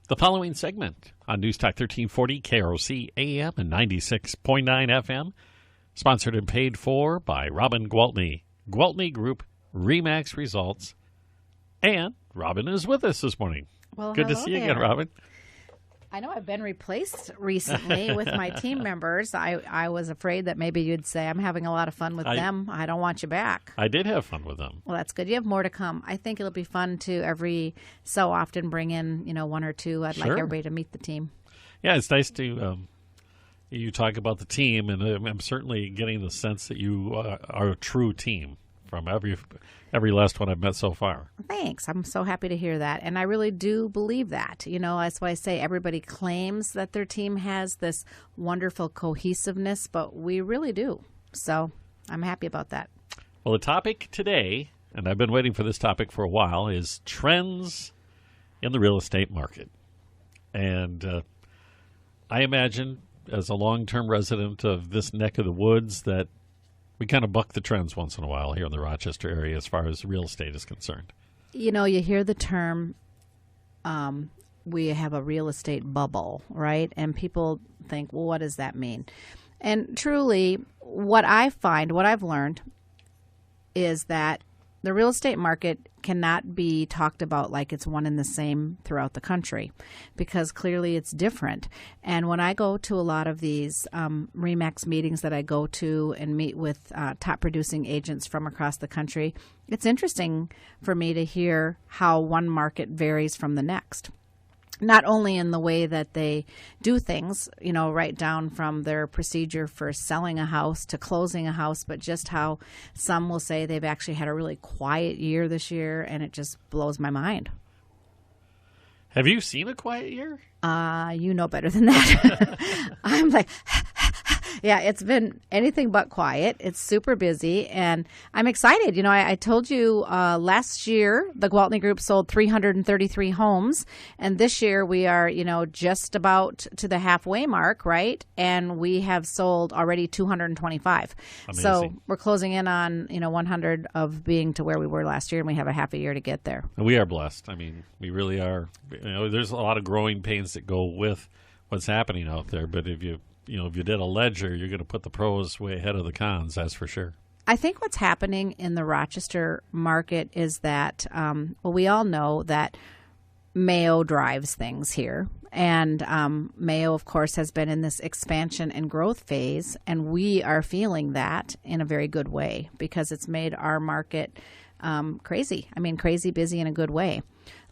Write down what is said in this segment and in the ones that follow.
The following segment on News Talk 1340 KROC-AM and 96.9 FM, sponsored and paid for by Robin Gwaltney, Gwaltney Group RE Results, and Robin is with us this morning. Well, good to see you again, Robin. I know I've been replaced recently with my team members. I was afraid that maybe you'd say, I'm having a lot of fun with them. I don't want you back. I did have fun with them. Well, that's good. You have more to come. I think it'll be fun to every so often bring in, one or two. I'd like everybody to meet the team. Yeah, it's nice to you talk about the team, and I'm certainly getting the sense that you are a true team from every last one I've met so far. Thanks. I'm so happy to hear that. And I really do believe that. That's why I say everybody claims that their team has this wonderful cohesiveness, but we really do. So I'm happy about that. Well, the topic today, and I've been waiting for this topic for a while, is trends in the real estate market. And I imagine, as a long-term resident of this neck of the woods, that we kind of buck the trends once in a while here in the Rochester area as far as real estate is concerned. You hear the term, we have a real estate bubble, right? And people think, well, what does that mean? And truly, what I've learned is that the real estate market cannot be talked about like it's one and the same throughout the country, because clearly it's different. And when I go to a lot of these RE/MAX meetings that I go to and meet with top producing agents from across the country, it's interesting for me to hear how one market varies from the next. Not only in the way that they do things, right down from their procedure for selling a house to closing a house, but just how some will say they've actually had a really quiet year this year, and it just blows my mind. Have you seen a quiet year? You know better than that. I'm like, yeah, it's been anything but quiet. It's super busy, and I'm excited. I told you last year the Gwaltney Group sold 333 homes, and this year we are, just about to the halfway mark, right? And we have sold already 225. Amazing. So we're closing in on, 100 of being to where we were last year, and we have a half a year to get there. We are blessed. I mean, we really are. There's a lot of growing pains that go with what's happening out there, but if you did a ledger, you're going to put the pros way ahead of the cons, that's for sure. I think what's happening in the Rochester market is that, we all know that Mayo drives things here. And Mayo, of course, has been in this expansion and growth phase, and we are feeling that in a very good way because it's made our market crazy. I mean, crazy busy in a good way.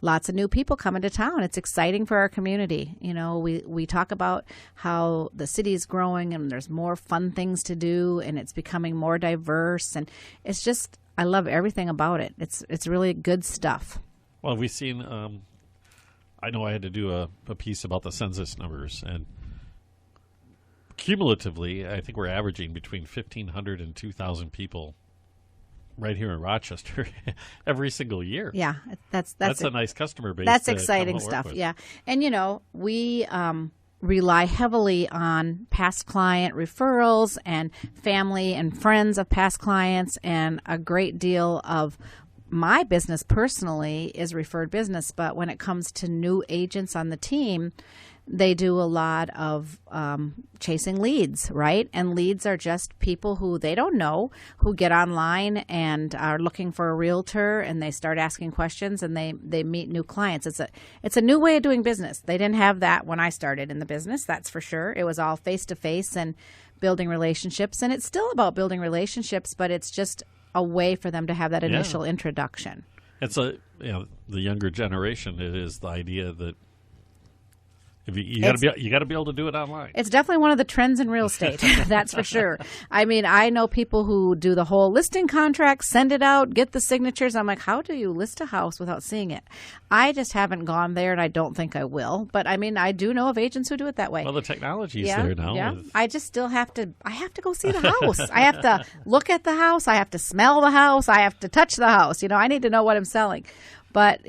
Lots of new people coming to town. It's exciting for our community. We talk about how the city is growing and there's more fun things to do and it's becoming more diverse. And it's just, I love everything about it. It's really good stuff. Well, we've seen, I know I had to do a piece about the census numbers, and cumulatively, I think we're averaging between 1,500 and 2,000 people right here in Rochester every single year. Yeah, that's a nice customer base. That's exciting stuff. Yeah, and we rely heavily on past client referrals and family and friends of past clients, and a great deal of my business personally is referred business. But when it comes to new agents on the team, they do a lot of chasing leads, right? And leads are just people who they don't know, who get online and are looking for a realtor, and they start asking questions, and they meet new clients. It's a new way of doing business. They didn't have that when I started in the business, that's for sure. It was all face-to-face and building relationships, and it's still about building relationships, but it's just a way for them to have that initial introduction. It's the younger generation. It is the idea that you got to be able to do it online. It's definitely one of the trends in real estate. That's for sure. I mean, I know people who do the whole listing contract, send it out, get the signatures. I'm like, how do you list a house without seeing it? I just haven't gone there, and I don't think I will. But I mean, I do know of agents who do it that way. Well, the technology is there now. Yeah. I just still have to go see the house. I have to look at the house. I have to smell the house. I have to touch the house. I need to know what I'm selling. But,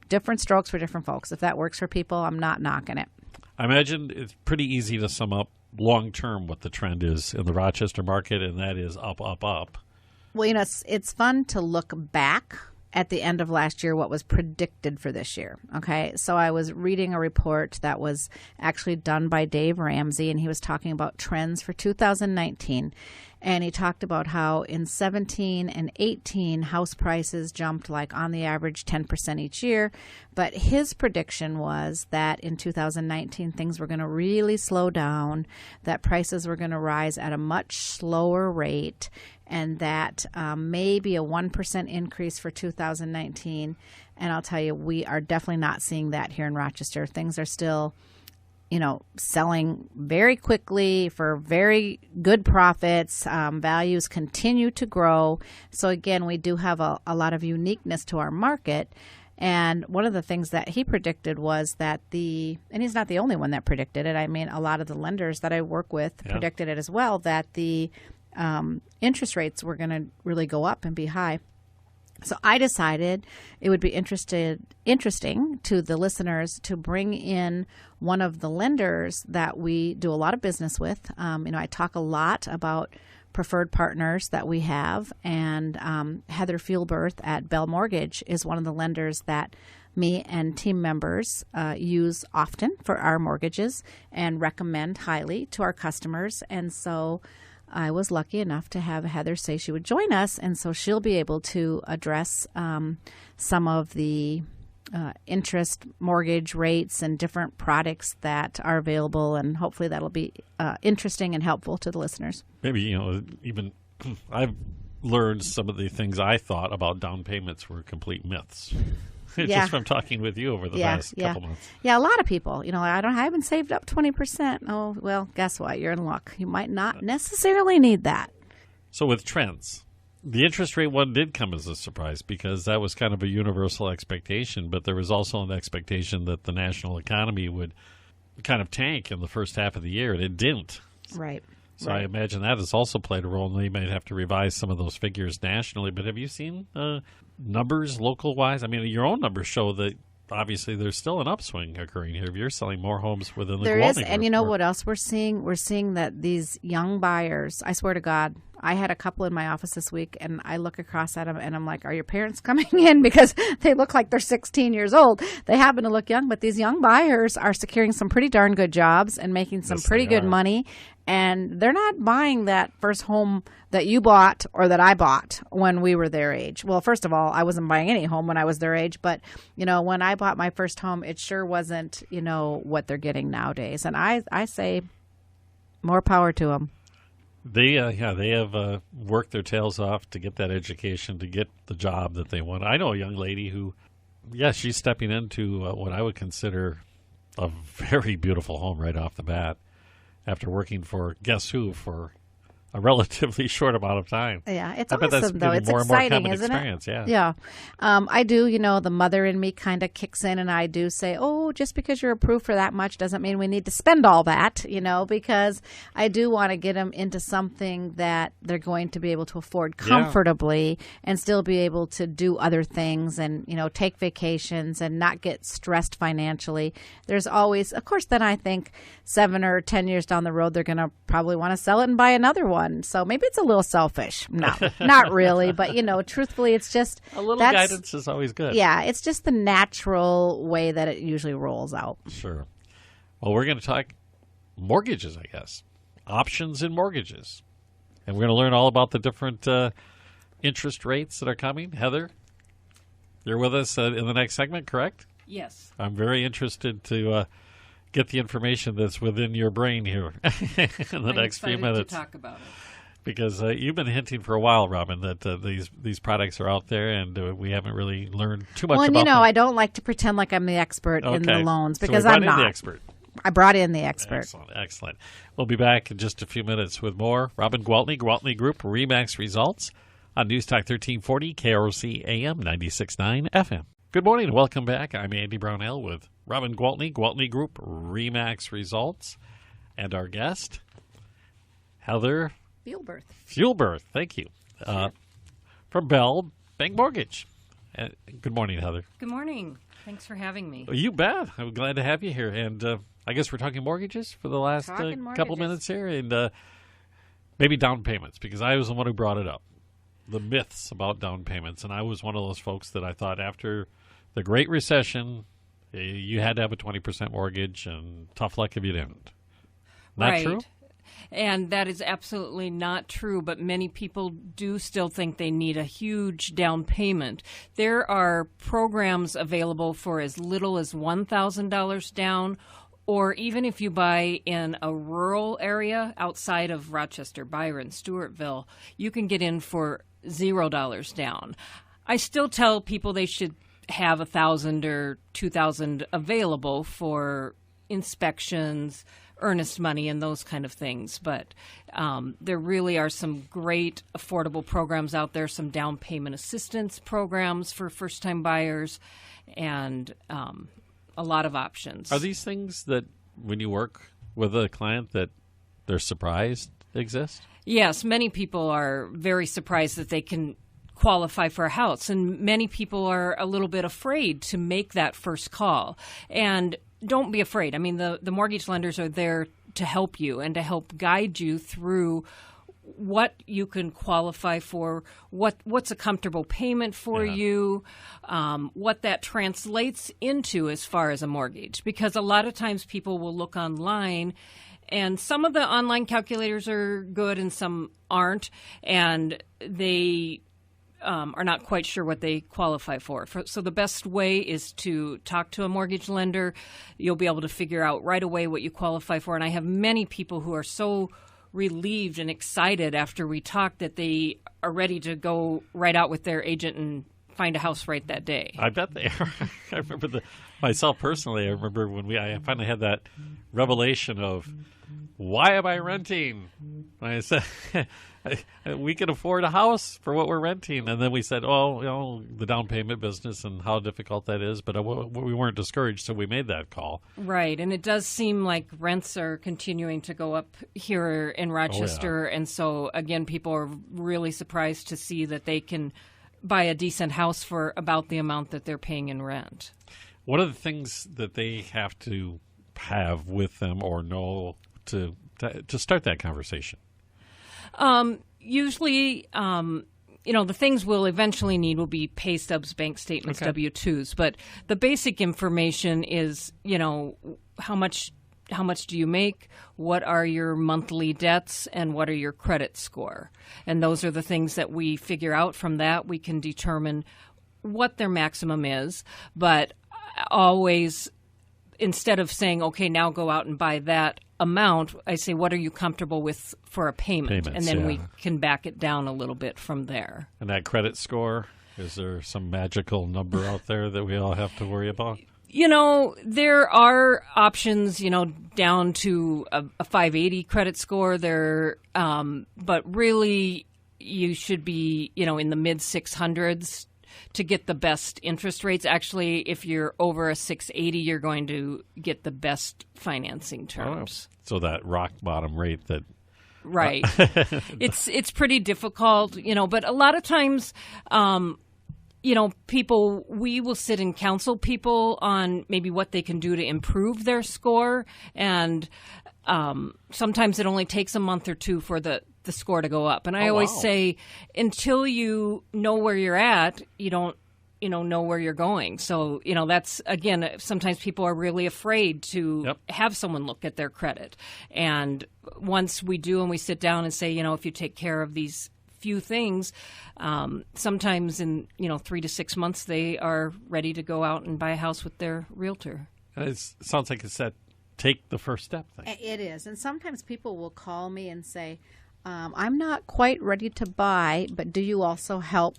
different strokes for different folks. If that works for people, I'm not knocking it. I imagine it's pretty easy to sum up long-term what the trend is in the Rochester market, and that is up, up, up. Well, it's fun to look back at the end of last year what was predicted for this year. Okay, so I was reading a report that was actually done by Dave Ramsey, and he was talking about trends for 2019. And he talked about how in 17 and 18, house prices jumped like on the average 10% each year. But his prediction was that in 2019, things were going to really slow down, that prices were going to rise at a much slower rate, and that maybe a 1% increase for 2019. And I'll tell you, we are definitely not seeing that here in Rochester. Things are still, selling very quickly for very good profits. Values continue to grow. So again, we do have a lot of uniqueness to our market. And one of the things that he predicted was that and he's not the only one that predicted it. I mean, a lot of the lenders that I work with predicted it as well, that the interest rates were going to really go up and be high. So I decided it would be interesting to the listeners to bring in one of the lenders that we do a lot of business with. I talk a lot about preferred partners that we have, and Heather Fuelberth at Bell Mortgage is one of the lenders that me and team members use often for our mortgages and recommend highly to our customers. And so I was lucky enough to have Heather say she would join us, and so she'll be able to address some of the interest mortgage rates and different products that are available, and hopefully that'll be interesting and helpful to the listeners. Maybe, even I've learned some of the things I thought about down payments were complete myths. Just from talking with you over the past couple months. Yeah, a lot of people, I haven't saved up 20%. Oh, well, guess what? You're in luck. You might not necessarily need that. So with trends, the interest rate one did come as a surprise because that was kind of a universal expectation, but there was also an expectation that the national economy would kind of tank in the first half of the year, and it didn't. Right. So I imagine that has also played a role, and they might have to revise some of those figures nationally. But have you seen numbers local-wise? I mean, your own numbers show that obviously there's still an upswing occurring here. You're selling more homes within the Gwaltney Group. There is, and you know what else we're seeing? We're seeing that these young buyers, I swear to God, I had a couple in my office this week, and I look across at them, and I'm like, are your parents coming in? Because they look like they're 16 years old. They happen to look young, but these young buyers are securing some pretty darn good jobs and making some pretty good money. And they're not buying that first home that you bought or that I bought when we were their age. Well, first of all, I wasn't buying any home when I was their age. But, when I bought my first home, it sure wasn't, what they're getting nowadays. And I say more power to them. They have worked their tails off to get that education, to get the job that they want. I know a young lady who, she's stepping into what I would consider a very beautiful home right off the bat, after working for guess who for a relatively short amount of time. Yeah, it's awesome, that's though. It's more exciting, and more isn't experience. it? Yeah. I do, the mother in me kind of kicks in, and I do say, just because you're approved for that much doesn't mean we need to spend all that, because I do want to get them into something that they're going to be able to afford comfortably and still be able to do other things and, take vacations and not get stressed financially. There's always, of course, then I think 7 or 10 years down the road, they're going to probably want to sell it and buy another one. So maybe it's a little selfish. No, not really. But, truthfully, it's just a little guidance is always good. Yeah, it's just the natural way that it usually rolls out. Sure. Well, we're going to talk mortgages, I guess. Options in mortgages. And we're going to learn all about the different interest rates that are coming. Heather, you're with us in the next segment, correct? Yes. I'm very interested to get the information that's within your brain here in the next few minutes. To talk about it. Because you've been hinting for a while, Robin, that these products are out there, and we haven't really learned too much about them. I don't like to pretend like I'm the expert in the loans, because I'm not. The expert. I brought in the expert. Excellent. We'll be back in just a few minutes with more. Robin Gwaltney, Gwaltney Group RE/MAX results on News Talk 1340, KROC-AM 96.9 FM. Good morning and welcome back. I'm Andy Brownell with Robin Gwaltney, Gwaltney Group RE/MAX results, and our guest, Heather Fuelberth. Thank you. Sure. From Bell Bank Mortgage. Good morning, Heather. Good morning. Thanks for having me. You bet. I'm glad to have you here. And I guess we're talking mortgages for the last couple minutes here, and maybe down payments, because I was the one who brought it up. the myths about down payments, and I was one of those folks that I thought after the Great Recession, you had to have a 20% mortgage, and tough luck if you didn't. Not right. true? And that is absolutely not true, but many people do still think they need a huge down payment. There are programs available for as little as $1,000 down, or even if you buy in a rural area outside of Rochester, Byron, Stewartville, you can get in for $0 down. I still tell people they should have $1,000 or $2,000 available for inspections, earnest money, and those kind of things. But there really are some great affordable programs out there, some down payment assistance programs for first-time buyers, and a lot of options. Are these things that when you work with a client that they're surprised exist? Yes, many people are very surprised that they can qualify for a house, and many people are a little bit afraid to make that first call. And don't be afraid. I mean, the mortgage lenders are there to help you and to help guide you through what you can qualify for, what's a comfortable payment for you, what that translates into as far as a mortgage. Because a lot of times people will look online, and some of the online calculators are good and some aren't, and they are not quite sure what they qualify for. So the best way is to talk to a mortgage lender. You'll be able to figure out right away what you qualify for. And I have many people who are so relieved and excited after we talk that they are ready to go right out with their agent and find a house right that day. I bet they are. I remember myself personally, I remember when I finally had that revelation of, why am I renting? I said, we can afford a house for what we're renting. And then we said, the down payment business and how difficult that is. But we weren't discouraged, so we made that call. Right. And it does seem like rents are continuing to go up here in Rochester. And so, again, people are really surprised to see that they can buy a decent house for about the amount that they're paying in rent. What are the things that they have to have with them or know to start that conversation? Usually, the things we'll eventually need will be pay stubs, bank statements, Okay. W-2s. But the basic information is, how much do you make? What are your monthly debts? And what are your credit score? And those are the things that we figure out. From that, we can determine what their maximum is. But always, instead of saying, okay, now go out and buy that amount, I say, what are you comfortable with for a payment? Payments, and then we yeah. can back it down a little bit from there. And that credit score, is there some magical number out there that we all have to worry about? There are options, down to a 580 credit score there, but really you should be, in the mid 600s to get the best interest rates. Actually, if you're over a 680, you're going to get the best financing terms. Oh, so that rock bottom rate that... Right. It's pretty difficult, but a lot of times, people, we will sit and counsel people on maybe what they can do to improve their score. And sometimes it only takes a month or two for the score to go up. And I always say, until you know where you're at, you don't, know where you're going. So, that's, again, sometimes people are really afraid to have someone look at their credit. And once we do and we sit down and say, if you take care of these few things, sometimes in 3 to 6 months they are ready to go out and buy a house with their realtor. It sounds like it's that take the first step thing. It is. And sometimes people will call me and say, I'm not quite ready to buy, but do you also help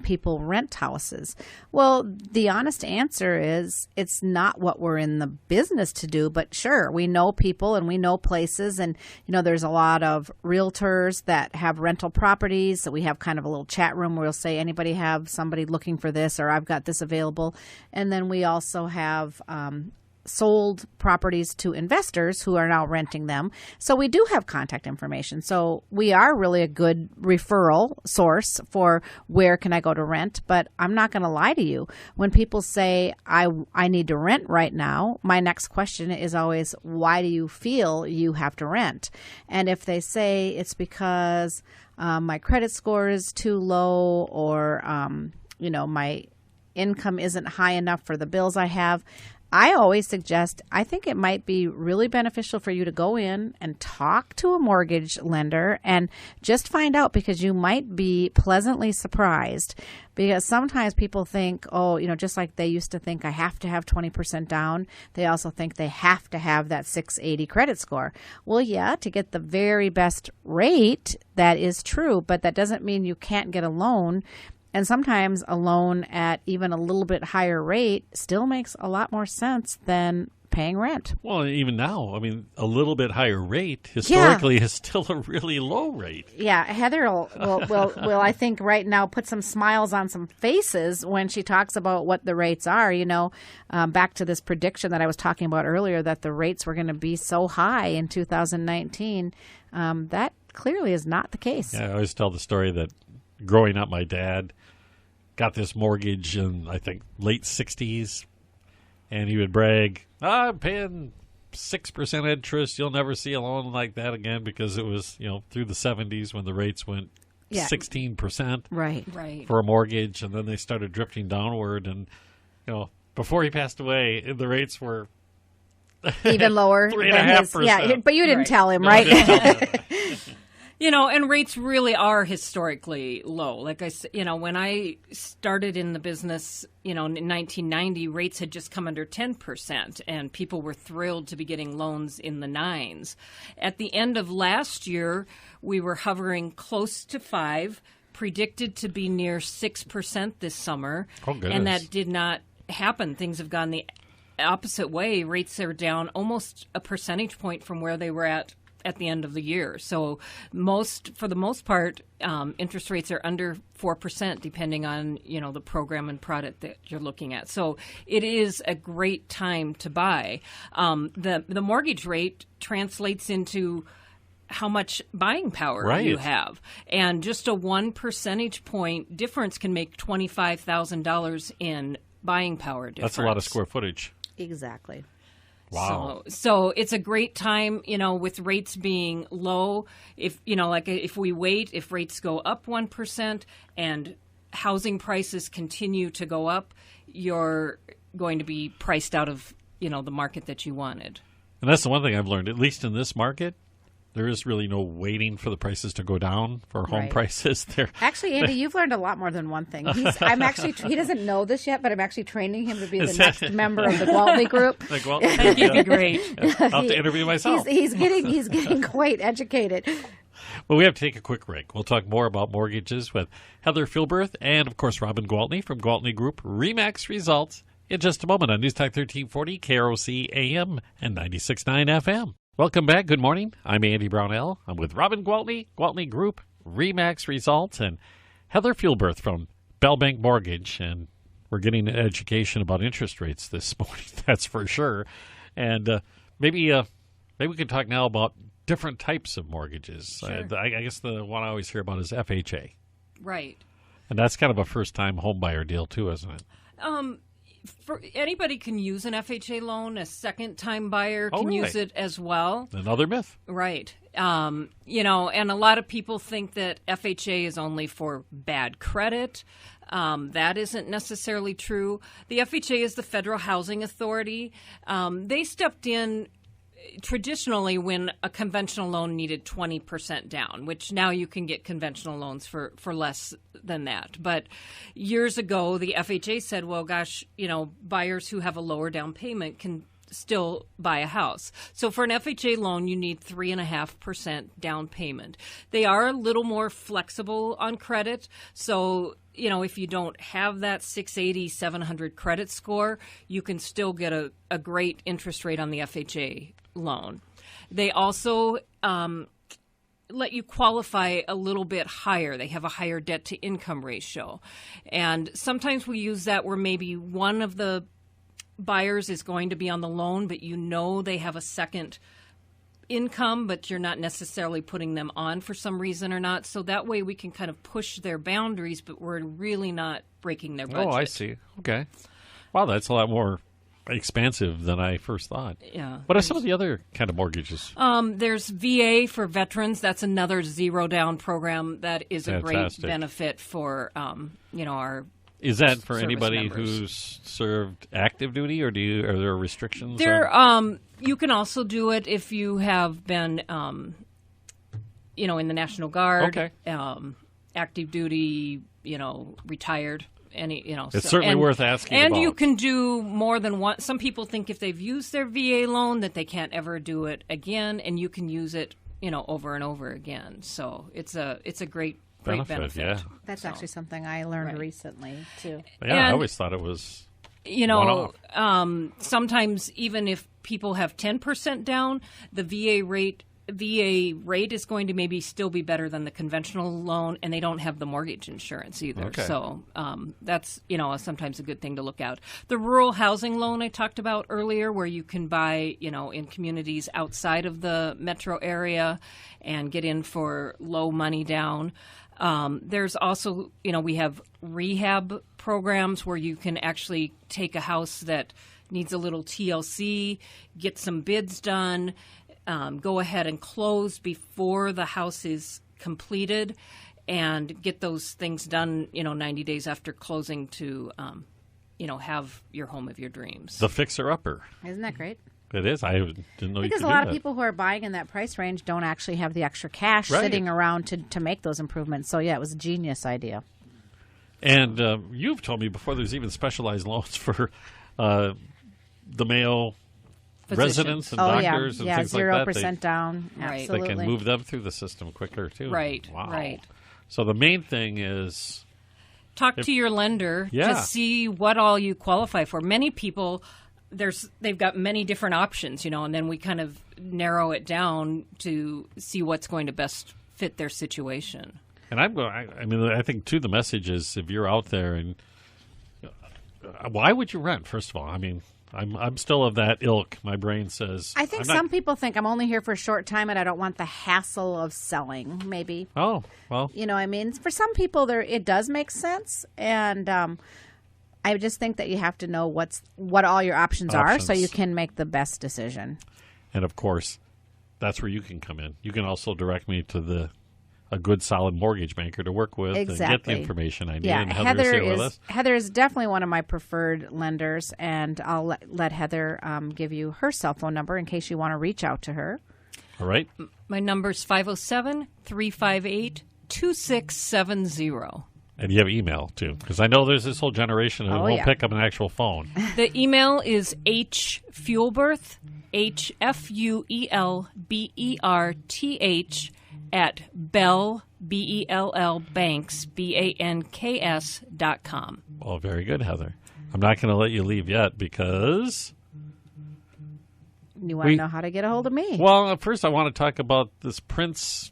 people rent houses? Well, the honest answer is it's not what we're in the business to do, but sure, we know people and we know places. And, there's a lot of realtors that have rental properties. So we have kind of a little chat room where we'll say, anybody have somebody looking for this, or I've got this available. And then we also have sold properties to investors who are now renting them. So we do have contact information. So we are really a good referral source for where can I go to rent. But I'm not going to lie to you. When people say, I need to rent right now, my next question is always, why do you feel you have to rent? And if they say it's because my credit score is too low, or, my income isn't high enough for the bills I have, I always suggest, I think it might be really beneficial for you to go in and talk to a mortgage lender and just find out, because you might be pleasantly surprised. Because sometimes people think, just like they used to think I have to have 20% down, they also think they have to have that 680 credit score. Well, yeah, to get the very best rate, that is true, but that doesn't mean you can't get a loan. And sometimes a loan at even a little bit higher rate still makes a lot more sense than paying rent. Well, even now, a little bit higher rate historically is still a really low rate. Yeah, Heather will I think right now put some smiles on some faces when she talks about what the rates are. Back to this prediction that I was talking about earlier, that the rates were going to be so high in 2019. That clearly is not the case. Yeah, I always tell the story that growing up, my dad got this mortgage in, I think, late 60s, and he would brag, I'm paying 6% interest. You'll never see a loan like that again, because it was, through the 70s when the rates went 16% right for a mortgage, and then they started drifting downward. And, before he passed away, the rates were even lower. 3.5%. Yeah, but you didn't tell him, No, right? I didn't tell him. And rates really are historically low. Like I said, when I started in the business, in 1990, rates had just come under 10%, and people were thrilled to be getting loans in the 9s. At the end of last year, we were hovering close to 5%, predicted to be near 6% this summer. Oh, goodness. And that did not happen. Things have gone the opposite way. Rates are down almost a percentage point from where they were at the end of the year. So for the most part, interest rates are under 4%, depending on, the program and product that you're looking at. So it is a great time to buy. The mortgage rate translates into how much buying power you have. And just a 1 percentage point difference can make $25,000 in buying power difference. That's a lot of square footage. Exactly. Wow. So it's a great time, with rates being low. If we wait, if rates go up 1% and housing prices continue to go up, you're going to be priced out of, the market that you wanted. And that's the one thing I've learned, at least in this market. There is really no waiting for the prices to go down for home prices. Actually, Andy, you've learned a lot more than one thing. He doesn't know this yet, but I'm actually training him to be the next member of the Gwaltney Group. The Gwaltney Group, He'd be great. I'll have to interview myself. He's getting quite educated. Well, we have to take a quick break. We'll talk more about mortgages with Heather Fuelberth and, of course, Robin Gwaltney from Gwaltney Group RE/MAX Results in just a moment on News Talk 1340, KROC-AM and 96.9 FM. Welcome back. Good morning. I'm Andy Brownell. I'm with Robin Gwaltney, Gwaltney Group RE/MAX Results, and Heather Fuelberth from Bell Bank Mortgage. And we're getting an education about interest rates this morning, that's for sure. And maybe we can talk now about different types of mortgages. Sure. I guess the one I always hear about is FHA. Right. And that's kind of a first-time home buyer deal, too, isn't it? Anybody can use an FHA loan. A second-time buyer can use it as well. Another myth. Right. And a lot of people think that FHA is only for bad credit. That isn't necessarily true. The FHA is the Federal Housing Authority. They stepped in traditionally when a conventional loan needed 20% down, which now you can get conventional loans for less than that. But years ago, the FHA said, well, gosh, buyers who have a lower down payment can still buy a house. So for an FHA loan, you need 3.5% down payment. They are a little more flexible on credit. So, if you don't have that 680, 700 credit score, you can still get a great interest rate on the FHA loan. They also let you qualify a little bit higher. They have a higher debt to income ratio. And sometimes we use that where maybe one of the buyers is going to be on the loan, but you know they have a second income, but you're not necessarily putting them on for some reason or not. So that way we can kind of push their boundaries, but we're really not breaking their budget. Oh, I see. Okay. Wow, that's a lot more expansive than I first thought. Yeah. What are some of the other kind of mortgages? There's VA for veterans. That's another zero down program that is a great benefit for, our Is that for service anybody members. who's served active duty, or are there restrictions? You can also do it if you have been, in the National Guard, Okay. Active duty, retired. It's certainly worth asking And about. you can do more than one. Some people think if they've used their VA loan that they can't ever do it again, and you can use it, over and over again. So it's a great benefit. Yeah. That's actually something I learned recently too. Yeah, I always thought it was sometimes even if people have 10% down, the VA rate is going to maybe still be better than the conventional loan, and they don't have the mortgage insurance either. Okay. So that's sometimes a good thing to look at. The rural housing loan I talked about earlier, where you can buy in communities outside of the metro area and get in for low money down. There's also, we have rehab programs where you can actually take a house that needs a little TLC, get some bids done, go ahead and close before the house is completed, and get those things done, 90 days after closing to, have your home of your dreams. the fixer-upper. Isn't that great? It is. I didn't know you Because could a lot do of people who are buying in that price range don't actually have the extra cash Right. sitting around to make those improvements. So, yeah, it was a genius idea. And you've told me before there's even specialized loans for the male Physicians. residents and Oh, doctors and yeah, things like that. 0% down. Right. They Absolutely. can move them through the system quicker, too. Right, Wow. right. So the main thing is... Talk to your lender Yeah. to see what all you qualify for. Many people, they've got many different options, and then we kind of narrow it down to see what's going to best fit their situation. And I think, too, the message is if you're out there and... why would you rent, first of all? I mean... I'm still of that ilk. My brain says... I think some people think I'm only here for a short time and I don't want the hassle of selling, maybe. Oh, well... You know what I mean? For some people, it does make sense. And I just think that you have to know what all your options are so you can make the best decision. And, of course, that's where you can come in. You can also direct me to a good, solid mortgage banker to work with and get the information I need. Yeah, And Heather is here with us. Heather is definitely one of my preferred lenders, and I'll let Heather give you her cell phone number in case you want to reach out to her. All right. My number's 507-358-2670. And you have email, too, because I know there's this whole generation who won't pick up an actual phone. The email is hfuelberth, HFUELBERTH, at Bell, BELL, Banks, BANKS.com. Well, very good, Heather. I'm not going to let you leave yet because... You want to know how to get a hold of me? Well, first I want to talk about this Prince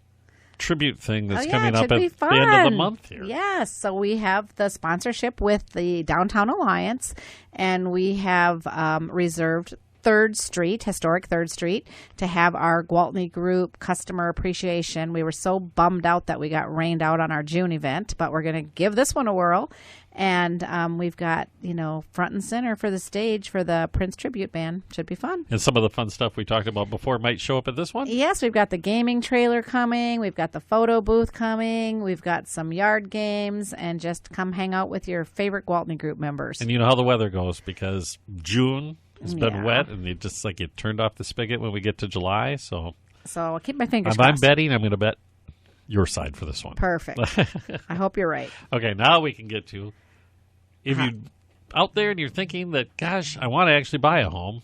tribute thing that's coming up at the end of the month here. Yes, so we have the sponsorship with the Downtown Alliance, and we have reserved 3rd Street, historic 3rd Street, to have our Gwaltney Group customer appreciation. We were so bummed out that we got rained out on our June event, but we're going to give this one a whirl. And we've got, front and center for the stage for the Prince Tribute Band. Should be fun. And some of the fun stuff we talked about before might show up at this one? Yes, we've got the gaming trailer coming. We've got the photo booth coming. We've got some yard games. And just come hang out with your favorite Gwaltney Group members. And you know how the weather goes because June has been wet, and you turned off the spigot when we get to July. So I'll keep my fingers if crossed. I'm betting, I'm going to bet your side for this one. Perfect. I hope you're right. Okay, now we can get to, if you're out there and you're thinking that, gosh, I want to actually buy a home,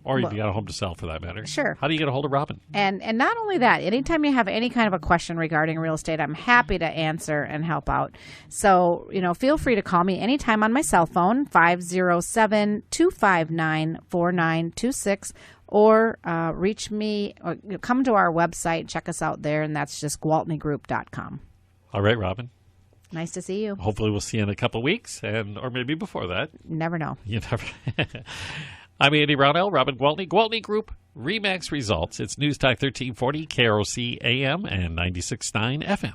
or you've got a home to sell for that matter. Sure. How do you get a hold of Robin? And not only that, anytime you have any kind of a question regarding real estate, I'm happy to answer and help out. So, feel free to call me anytime on my cell phone, 507-259-4926, or reach me, or come to our website, check us out there, and that's just gwaltneygroup.com. All right, Robin. Nice to see you. Hopefully we'll see you in a couple weeks, or maybe before that. Never know. You never. I'm Andy Brownell, Robin Gwaltney, Gwaltney Group RE results. It's News Talk 1340, KROC-AM and 96.9 FM.